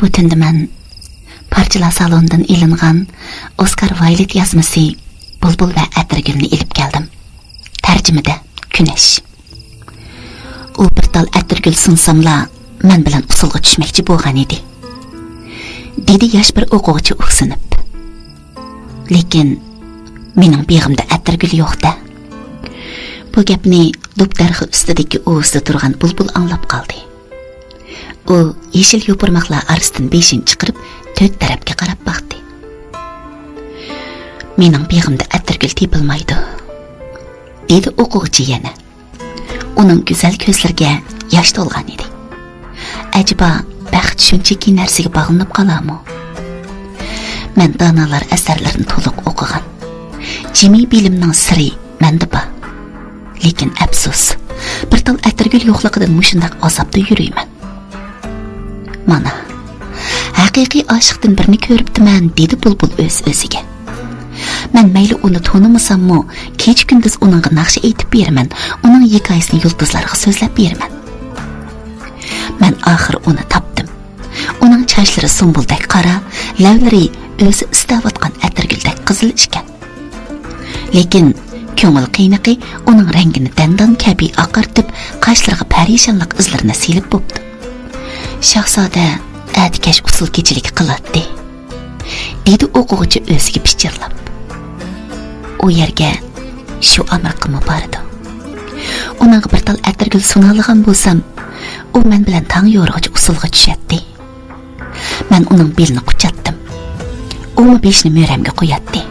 Bu tunda men parchalar salondan ilingan Oscar Wilde yazmasi Bulbul va Atirgulni ilib keldim. Tarjimada Güneş. U bir tal Atirgul sunsamla men bilan usulga tushmoqchi bo'lgan edi. Dedi yosh bir o'quvchi o'ksinib. Lekin mening beg'imda Atirgul yo'q-da. Bu gapni doktorxi ustidagi o'zida turgan Bulbul anglab qoldi. U yeşil yo'pirmoqlar arasidan beshin chiqarib to'rt tarafga qarab baqdi. Mening beg'imda Atirgul tepilmaydi, dedi o'quvchi yana. Uning go'zal ko'zlariga yosh to'lgan edi. Acaba baxt shunchaki narsaga bog'lanib qolarmi? Men donalar asarlarini to'liq o'qigan. Jimiy bilimning siri menda bor. Lekin afsus, bir tal Atirgul yo'qligidan mushundaq azobda yurayman. Mana, haqiqiy oshiqdan birini ko'ribdiman, dedi Bulbul o'z-o'ziga. Men mayli uni tonimasammi, kech kunduz uningga naqsha aytib beraman, uning hikoyasini yulduzlarga so'zlab beraman. Men oxir uni topdim. Uning sochlari sumbuldek qora, lavlari o'zi istavotgan Atirguldek qizil ekan. Lekin ko'ngil qiyniqi uning rangini dandan kabi oqartib, qoshlariga parishonlik izlarini silib bo'pti. Shahzoda atikash usul kechilik qiladi, dedi o'quvchi o'ziga pichirlab. U yerga shu amirqimi bordi. Uning bir tal Atirgul sunalgan bo'lsam, u men bilan tang yo'rg'ich usulga tushadi. Men uning belini quchatdim. U beshni mo'ramga qo'yatdi.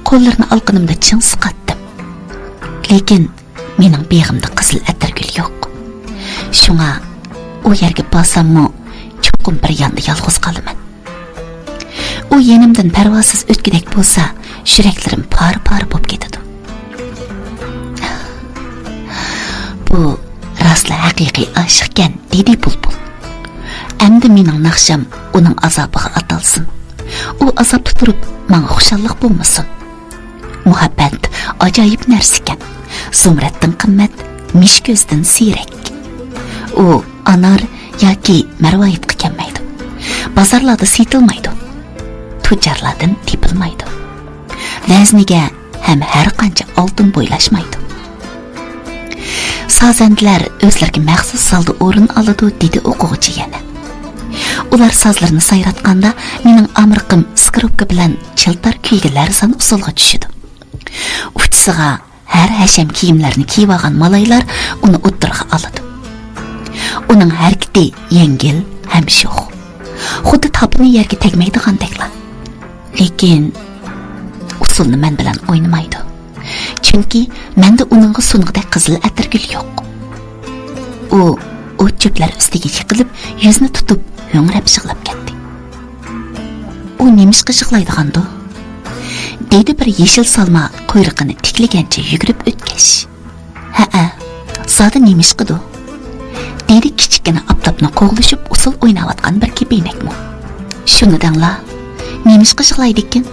Qo'llarini alqinimda ching siqatdim. Lekin mening beg'imda qizil Atirgul yo'q. Shunga u yerga borsammi, cho'qim bir yonda yolg'iz qolaman. U yenimdan parvosiz o'tgidek bo'lsa, yuraklarim par-par bo'lib ketadi. Bu rostla haqiqiy oshiqkan, dedi Bulbul. Endi mening naqsham uning azobiga atalsin. U azobda turib, menga xushallik bo'lmasin. Muhabbat ajoyib narsa ekan. Zumratdan qimmat, mishko'zdan siyrak. U anar yoki marvoyatga kelmaydi. Bozorlarda setilmaydi. Tujjarlardan tepilmaydi. Vazniga ham har qancha oltin bo'ylashmaydi. Sazandilar o'zlariga maxsus salda o'rin oladi, dedi o'quvchi yana. Ular sazlarni sayratganda mening amirqim skropka bilan chiltar kuygilar son usulga tushidi. Uchisiga har hasham kiyimlarni kiyib olgan malaylar uni o'ttirga oladi. Uning harakati yengil ham sho'x. Xuddi tapini yerga tegmaydigandeklar. Lekin usulni men bilan o'ynamaydi. Chunki menda uningga sunig'idek qizil Atirgul yo'q. U o't cho'plar ustiga yiqilib, yuzni tutib, ho'ngrab shig'lab ketdi. U nemish qishig'laydigandi? Dedi bir yeshil salma quyruqini tiklagancha yugurib o'tgach. Ha-a, zoda nemish qidi? Dedi kichikgina aptapni qo'g'lishib usul o'ynayotgan bir kebinakmi? Shuni dangla, nemish qishig'laydikin?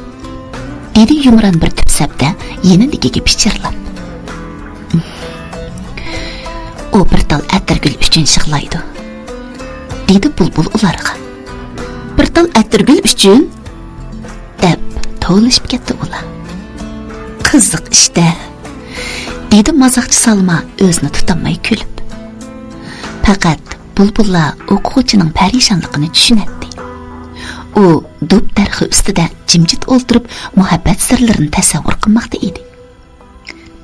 Dedi yumran bir tupsabda yenidigiga pichirlab. U bir tal Atirgul uchun shig'laydi, dedi Bulbul ularga. Bir tal Atirgul uchun? Deb to'lishib ketdi ular. Qiziq ishda, dedi mazoqchi Salma o'zini tutamay kulib. Faqat Bulbullar o'quvchining parishonligini tushunadi. U do'p darxi ustida jimjit o'ltirib muhabbat sirlarini tasavvur qilmoqda edi.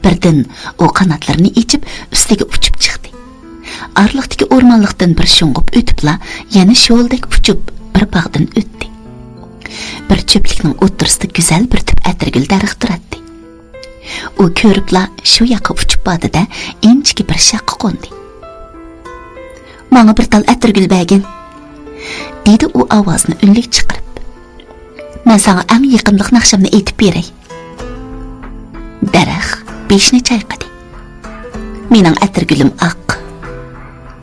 Birdan u qanotlarini echib ustiga uchib chiqdi. Arliqdagi o'rmonlikdan bir sho'ng'ib o'tibla yana sho'ldek uchib bir bog'dan o'tdi. Bir cho'plikning o'ttirisida go'zal bir tip Atirgul daraxt turadi. U ko'ribla shu yoqqa uchib bordi-da, inchki bir shaqqa qo'ndi. "Menga bir tal Atirgul bergin", dedi u ovozni unlik chiqarib. "Men senga eng yaqinlik naqshamni aytib beray." Daraxt beshni chayqadi. "Mening Atirgulim oq",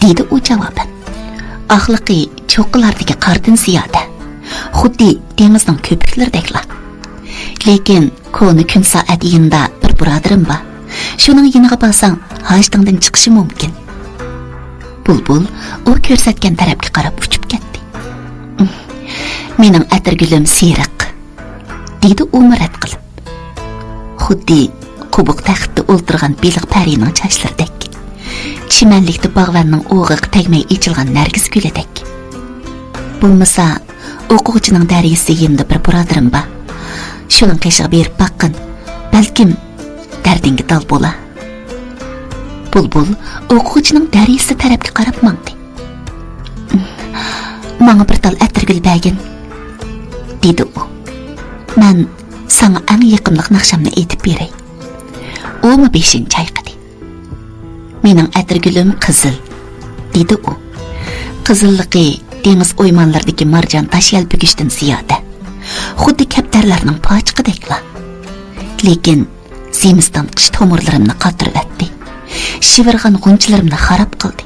dedi u javoban. Oqliqi cho'qqilardagi qardan ziyoda, xuddi dengizning ko'piklaridekla. Lekin koni kun soat yinda bir birodarim bor. Shuning yiniga borsang, hajtingdan chiqishi mumkin. Bulbul u ko'rsatgan tarafga qarab uchib ketdi. Mening atirgulim seriq, deydi u murad qilib. Xuddi qubuq taxtda o'ltirgan beliq parining chochlaridek, chimanlikda bog'vanning o'g'iq tegmay ichilgan nargis gulidek. Bo'lmasa, o'quvchining darisi yenda bir birodarim bor. Shuning qishig'i berib baqqin, balkim dardingga dal bo'la. Bulbul o'quvchining darisi tarafga qarab mangdi. Manga bir tal atirgul bergin, dedi u. Men sana eng yaqinliq naqshamni aytib beray. O'mi beshin chayqadi. Mening atirgulim qizil, dedi u. Qizilliqi dengiz o'ymonlaridagi marjon tosh yalpigishdan ziyoda. Xuddi kaptarlarning pochiqidekla. Lekin zimiston qish tomirlarimni qotirlatdi. Shivirg'an g'unchilarimni xarob qildi.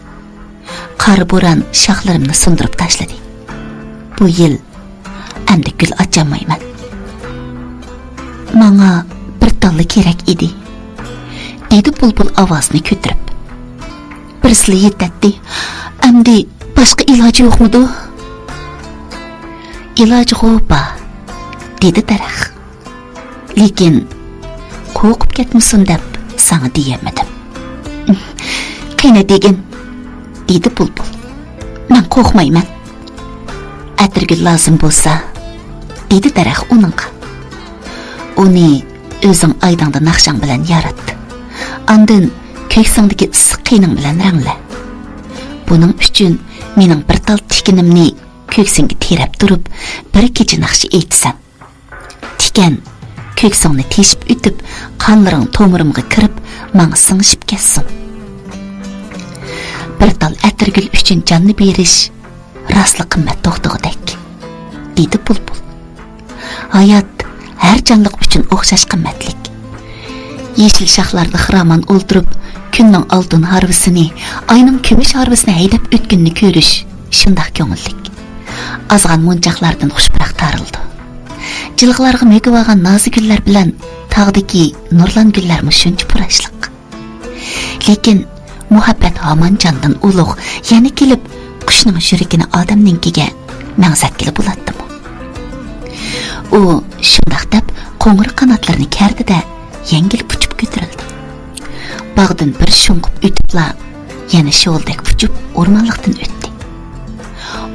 Qor bo'ron shoxlarimni sindirib tashladi. Bu yil endi gul ocholmayman. Manga bir talla kerak edi, dedi bulbul ovozini ko'tarib. Birsili yetadi. Endi boshqa iloji yo'qmidi? Iloji yo'q, dedi daraxt. Lekin qo'rqib ketmasin deb sana deyamadim. Qiyna degin, dedi bulbul. Men qo'rqmayman. Atirgul lozim bo'lsa, dedi daraxt uningga. Uni o'zing aydingda naqshang bilan yaratdi. Andin ko'ksingdagi issiq qiyning bilan rangla. Buning uchun mening bir tal tikinimni ko'ksingga terab turib, bir kecha naqshi aytsan. Tikan ko'ksingni teshib o'tib, qonlaring tomirimga kirib, menga singishib ketsin. Bir tal atirgul uchun jonni berish rostli qimmat to'xtig'idek, dedi bulbul. Hayot har jonliq uchun o'xshash qimmatlik. Yeşil shoxlarda xiraman o'ltirib, kunning oltin harvisini, oyning kumush harvisini haydab o'tganini ko'rish shundoq ko'ngillik. Azg'an munchoqlardan xushbiroq tarildi. Jilg'larga megib olgan nozik gullar bilan tog'dagi nurlan gullarmi shuncha purashliq. Lekin muhabbat hamon jondan ulug', yana kelib qushning yuragini odamninkiga mangzatkili bo'ladimi? U shundoq deb qo'ng'ir qanotlarini kardida yengil puchib ko'tarildi. Bog'dan bir sho'ng'ib o'tibla yana sho'ldek puchib o'rmonliqdan o'tdi.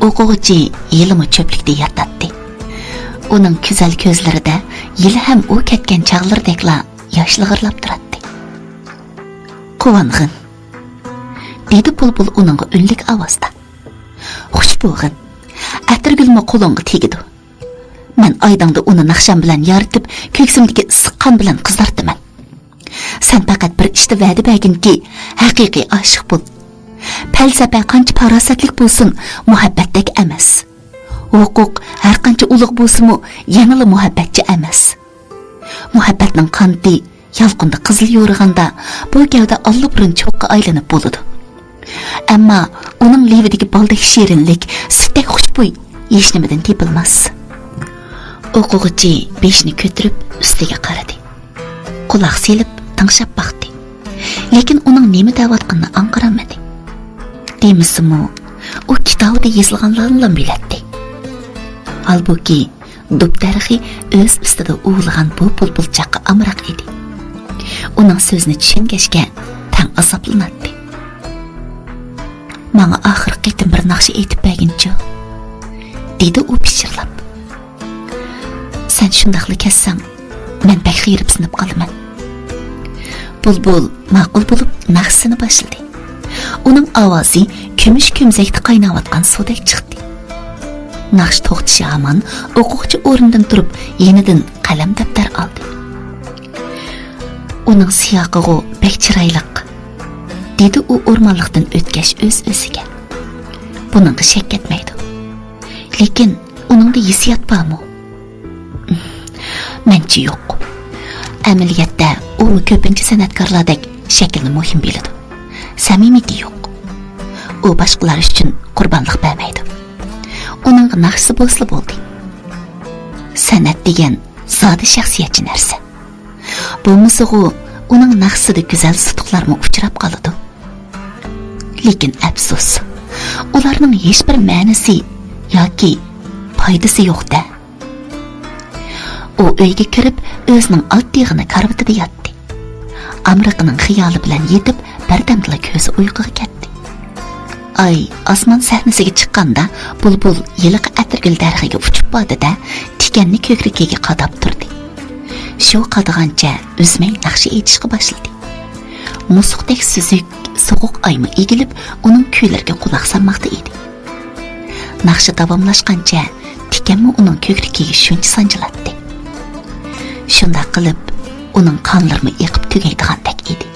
O'quvchi yilimi cho'plikda yotadi. Uning go'zal ko'zlarida yili ham u ketgan chog'lardekla yosh lig'irlab turadi. Quvong'in, dedi bulbul uningga unlik ovozda. Xushbo'g'in, atirgulmi qo'lingga tegidi. Men aydingda uni naqsham bilan yoritib, ko'ksimdagi issiq qon bilan qizartaman. Sen faqat bir ishda va'da berginki, haqiqiy oshiq bo'l. Falsafa qancha farosatlik bo'lsin, muhabbatdek emas. Huquq har qancha ulug' bo'lsa-mu, yanada muhabbatchi emas. Muhabbatning qanti yalqinda qizil yo'rig'anda bu gavda allabrin cho'qqa aylanib bo'ladi. Ammo uning levidagi baldek shirinlik, sutdek xushbo'y hech nimadan tepilmas. O'quvchi beshini ko'tarib ustiga qaradi. Quloq selib tinglab baqdi. Lekin uning nima da'vatqanini anqaramadi. Demisimu, u kitobda yozilganlarni biladi. Halbuki dubdarxi o'z ustida o'g'ilgan bu bulbulchaqqa amroq edi. Uning so'zini tushungachga tang azoblanadi. Menga oxir qitim bir naqshi aytib berginchi, dedi u pichirlab. Sen shundaqli kessang, men bak xiyirib sinib qolaman. Bulbul ma'qul bo'lib naqsini boshladi. Uning ovozi kumush kumzakda qaynayotgan suvdek chiqdi. Naqsh to'xtashi hamon o'quvchi o'rnidan turib, yenidan qalam daftar oldi. Uning siyoqig'i bek chiroyliq, dedi u o'rmonliqdan o'tgach o'z-o'ziga. Buningga shak ketmaydi. Lekin uningda hissiyot bormi? Menchi yo'q. Amaliyotda u ko'pincha san'atkorlardek shaklni muhim biladi. Samimiyati yo'q. U boshqalar uchun qurbonlik bermaydi. Uning naqshi bo'lsa bo'ldi. San'at degan zodi shaxsiyatchi narsa. Bo'lmasa-ku uning naqshida go'zal sutuqlarmi uchrab qoladi. Lekin afsus, ularning hech bir ma'nosi yoki foydasi yo'q-da. U uyga kirib, o'zining oddiygina karvatida yotdi. Amriqining xiyoli bilan yetib, birdamla ko'zi uyquga ketdi. Ay osmon sahnasiga chiqqanda bulbul yiliq atirgul darxiga uchib bordi-da, tikanni ko'krigiga qadab turdi. Shu qadag'ancha o'zmay naqshi aytishga boshladi. Musuqdek suzuk, so'g'uq aymi egilib, uning kuylariga quloq solmoqda edi. Naqshi davomlashgancha tikanmi uning ko'krigiga shuncha sanjilatdi. Shunda qilib, uning qonlari eqib tugaydigandek edi.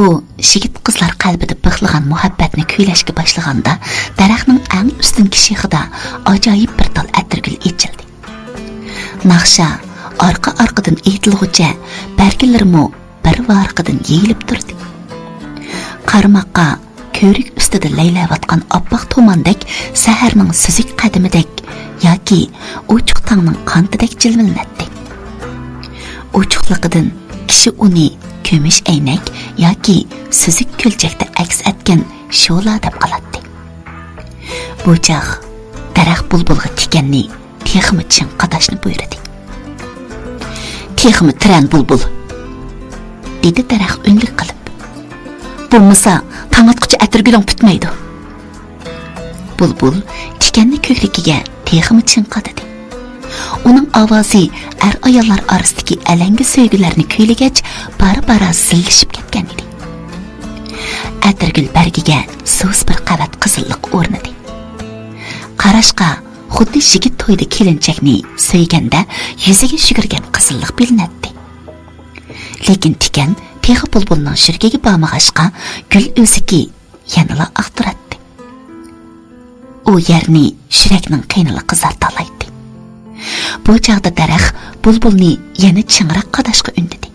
U yigit qizlar qalbida bixlagan muhabbatni kuylashga boshlaganda, daraxtning eng ustunki shexida ajoyib bir tal atirgul echildi. Naqsha orqa-orqadan aytilg'ucha barglarimi bir varqidan yeyilib turdi. Qarmoqqa ko'rik ustida laylayotgan oppoq tomandek saharning suzuk qadimidek yoki ochiq tongning qantidek jilvillatdi. Ochiqligidan kishi uni ko'mish aynak yoki suzuk ko'lchakda aks etgan sho'la deb qoladi. Bu chaq daraxt bulbulga tikanni texmi chin qadashni buyurdi. Texmi tran bulbul, dedi daraxt o'nlik qilib. Bo'lmasa tang'atqucha atirguling bitmaydi. Bulbul tikanni ko'krigiga texmi chin qadadi. Uning ovozi ayollar orasidagi alangi sevgilarni kuylagach, bara zillishib ketgan edi. Atirgul bargiga so'z bir qavat qizillik o'rnadi. Qarashqa xuddi yigit to'yda kelinchakni so'yganda yuziga shugirgan qizillik bilinadi. Lekin tikan texi bulbulning shirkiga bormag'ashqa gul o'ziki yanala aqtiratdi. U yerni shirakning qiynali qizartalaydi. Bu chaqda daraxt bulbulni yana chingroq qadashga undadi.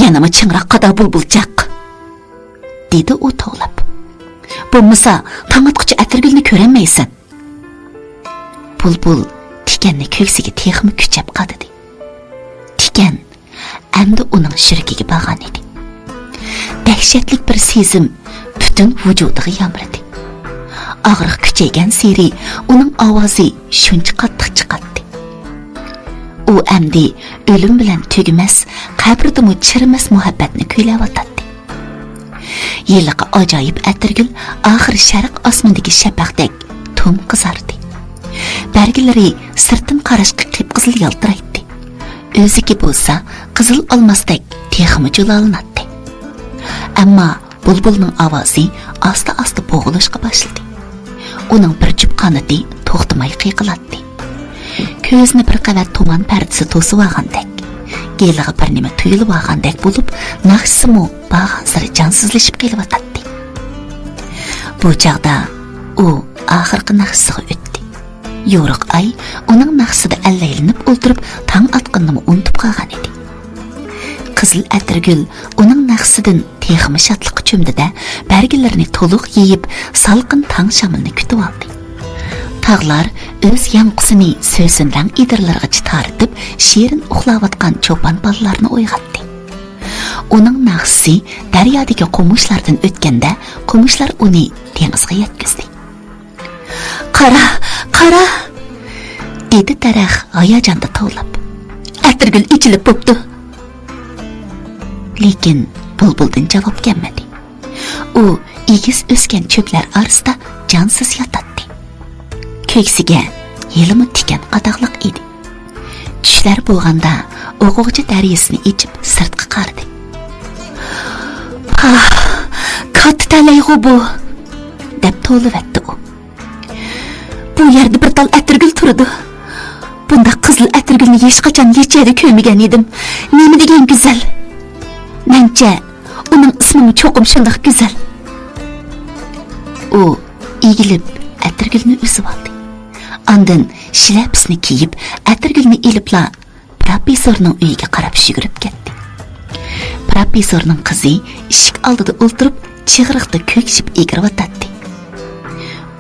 Yanama chingroq qada bulbulchaq, dedi u to'g'lab. Bo'lmasa tang'atqucha atirgulni ko'ramaysan. Bulbul tikanni ko'ksiga texmi kuchab qadadi. Tikan endi uning shirkiga borgan edi. Dahshatli bir sezim butun vujudiga yamradi. Og'riq kuchaygan seri uning ovozi shuncha qattiq chiqadi. U endi o'lim bilan tugamas, qabrdimi chirimas muhabbatni kuylayotdi. Yiliqi ajoyib atirgul oxir sharq osmonidagi shafaqdek to'm qizardi. Barglari sirtin qarashqa qip-qizil yaltiraydi. O'ziki bo'lsa qizil olmasdek texmi jalolanadi. Ammo bulbulning ovozi asta-asta bo'g'ilishga boshladi. Uning bir jup qanoti to'xtamay qiqiladi. Ko'zni bir qavat tuman pardasi to'sib olgandek, geliga bir nima tuyulib olgandek bo'lib, naqshimi bag'an sari jansizlashib kelyotdi. Bu chaqda u oxirgi naqshisiga o'tdi. Yo'riq ay uning naqshida allaylinib o'ltirib, tong atqanini unutib qolgan edi. Qizil atirgul uning naqshisidan texmi shatliq cho'mdida barglarini to'liq yeyib, salqin tong shamilni kutib oldi. Tağlar o'z yanqisini so'sindan idirlarga chitartib, shirin uxlayotgan cho'pon bolalarni uyg'otdi. Uning naqshisi daryodagi qumushlardan o'tganda, qumushlar uni dengizga yetkazdi. Qara, dedi daraxt hayajonda tovlab. Atirgul ichilib bo'pti. Lekin bulbuldan javob kelmadi. U egiz o'sgan cho'plar orasida jonsiz yotadi. Ko'ksiga yelimi tikan qadaqliq edi. Tushlar bo'lganda o'g'oqchi daryasini ichib sirtqa qaradi. Katta talayg'u bu, deb to'livatdi u. Bu yerda bir tal atirgul turadi. Bunda qizil atirgulni hech qachon yechada ko'rmagan edim. Nima degan go'zal. Mencha uning ismi cho'qim shundoq go'zal. U egilib atirgulni o'sib oldi. Ondan shlyapasini kiyib, atirgulni ilibla professorning uyiga qarab yugurib ketdi. Professorning qizi eshik oldida o'ltirib, chig'iriqda ko'kshib egirib-o'tadi.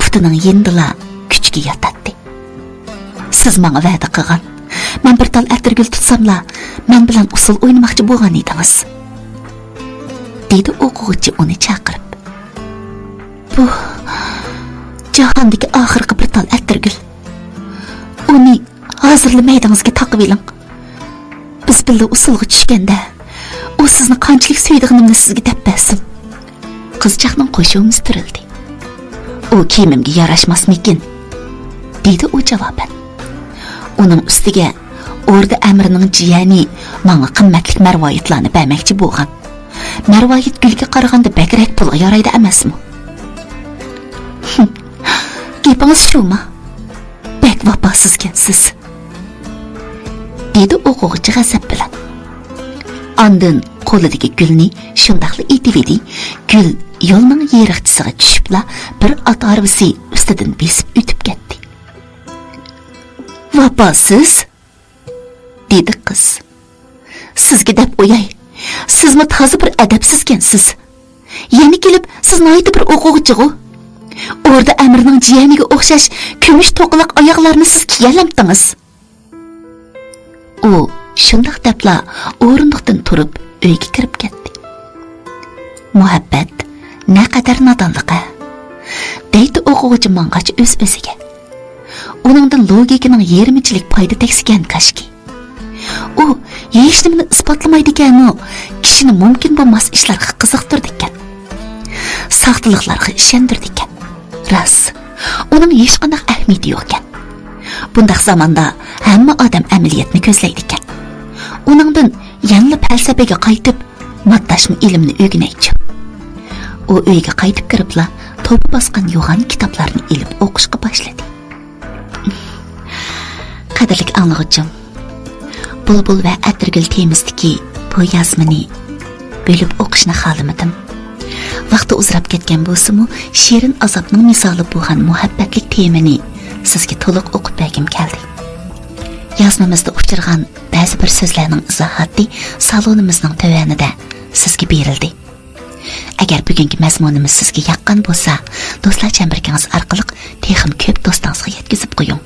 Putining yendila kuchga yotadi. Siz menga va'da qilgan, men bir tal atirgul tutsamla, men bilan usul o'ynamoqchi bo'lgan edingiz, dedi o'quvchi uni chaqirib. Bu jahondagi oxirgi bir tal atirgul. hozirlamaydingizga taqib eling. Biz billa usulga tushganda, u sizni qanchalik suydiganimni sizga deb bersin. Qizchaqning qo'shuvimiz tirildi. U kiyimimga yarashmasmikin, dedi u javoban. Uning ustiga Orda Amrining jiyani menga qimmatli marvoyatlarni bermoqchi bo'lgan. Marvoyat gulga qaraganda bakrak pulga yaraydi emasmi? Gapingiz shumi? Bak vafosizkensiz, dedi o'quvchi g'azab bilan. Ondan qo'lidagi gulni shundaqli etividi, gul yo'lning yeriqchisiga tushibla bir ot arvisi ustidan besib o'tib ketdi. Vafosiz, dedi qiz. Sizga deb o'yay, sizmi toza bir adabsizkensiz. Yana kelib siz noyda bir o'quvchi-ku. Orda Amirning jiyaniga o'xshash kumush to'qiliq oyoqlarni siz kiyalamdingiz. U shundoq debla o'rindiqdan turib uyga kirib ketdi. Muhabbat naqadar nodonliq-a, deydi o'quvchi mang'achi o'z-o'ziga. Uningdan logikaning yermichilik foyda teksigan kashki. U hech nimani isbotlamaydi ekan-u, kishini mumkin bo'lmas ishlarga qiziqtirdi ekan. Saxtaliklarga ishontirdi ekan. Ras, uning hech qanday ahamiyati yo'q ekan. Bundaq zamonda hamma odam amaliyotni ko'zlaydi ekan. Uningdan yangi falsafaga qaytib, maddashni ilmni o'rganaychi. U uyga qaytib kiribla, to'p bosgan yo'g'on kitoblarni ilib o'qishga boshladi. Qadrli anglag'uchim, Bulbul va Atirgul temizdagi bu yozmani bo'lib o'qishni xohlamadim. Vaqti uzrab ketgan bo'lsa-mu, shirin azobning misoli bo'lgan muhabbatlik temani sizga to'liq o'qib bergim keldi. Yozmamizda uchirgan ba'zi bir so'zlarning izohati salonimizning tovanida sizga berildi. Agar bugungi mazmunimiz sizga yoqqan bo'lsa, do'stlar chambarkangiz orqali texim ko'p do'stingizga yetkazib qo'ying.